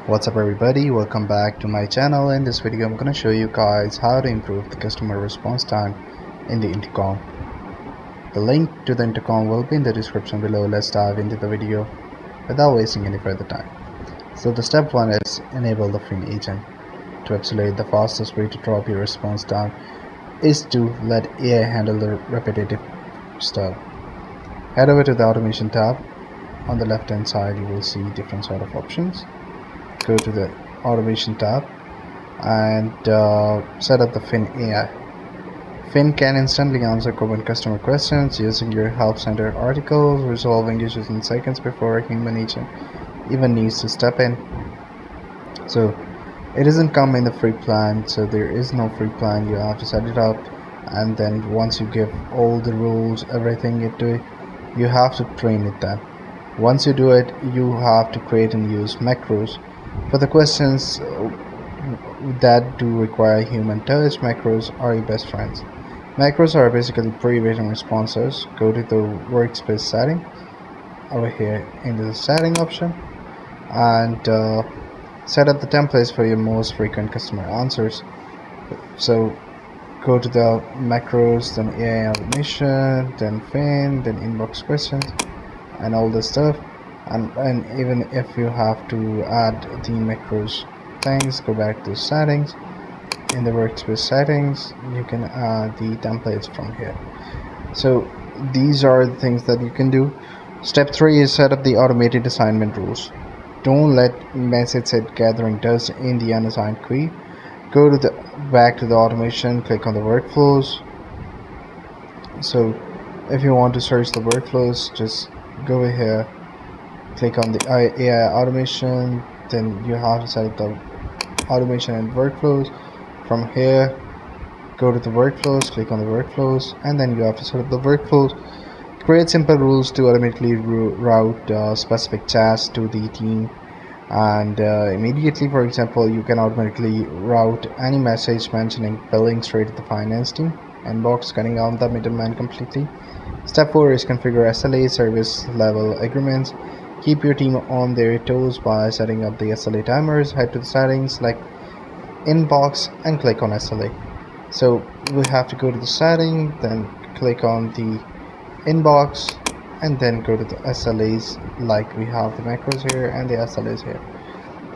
What's up everybody, welcome back to my channel. In this video I'm going to show you guys how to improve the customer response time in the Intercom. The link to the Intercom will be in the description below. Let's dive into the video without wasting any further time. So the step 1 is enable the Fin agent. To accelerate, the fastest way to drop your response time is to let AI handle the repetitive stuff. Head over to the automation tab. On the left hand side you will see different sort of options. Go to the automation tab and set up the Fin AI. Fin can instantly answer common customer questions using your help center articles, resolving issues in seconds before a human agent even needs to step in. So it doesn't come in the free plan, so there is no free plan. You have to set it up, and then once you give all the rules, everything you do, you have to train it then. Once you do it, you have to create and use macros. For the questions that do require human touch, macros are your best friends. Macros are basically pre-written responses. Go to the workspace setting over here in the setting option and set up the templates for your most frequent customer answers. So go to the macros, then AI automation, then Fin, then inbox questions and all this stuff. And even if you have to add the macros things, go back to settings. In the workspace settings you can add the templates from here. So these are the things that you can do. Step 3 is set up the automated assignment rules. Don't let message set gathering dust in the unassigned queue. Go to back to the automation, click on the workflows. So if you want to search the workflows, just go over here, click on the AI automation, then you have to set up the automation and workflows. From here, go to the workflows, click on the workflows, and then you have to set up the workflows. Create simple rules to automatically route specific chats to the team, and immediately, for example, you can automatically route any message mentioning billing straight to the finance team inbox, cutting out the middleman completely. Step 4 is configure SLA, service level agreements. Keep your team on their toes by setting up the SLA timers. Head to the settings, select inbox and click on SLA. So we have to go to the setting, then click on the inbox, and then go to the SLAs, like we have the macros here and the SLAs here.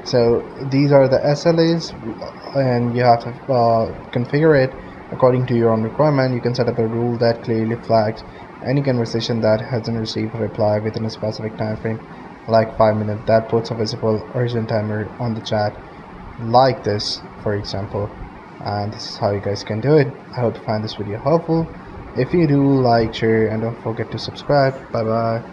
So these are the SLAs, and you have to configure it according to your own requirement. You can set up a rule that clearly flags any conversation that hasn't received a reply within a specific time frame, like 5 minutes. That puts a visible urgent timer on the chat, like this, for example. And this is how you guys can do it. I hope you find this video helpful. If you do, like, share, and don't forget to subscribe. Bye bye.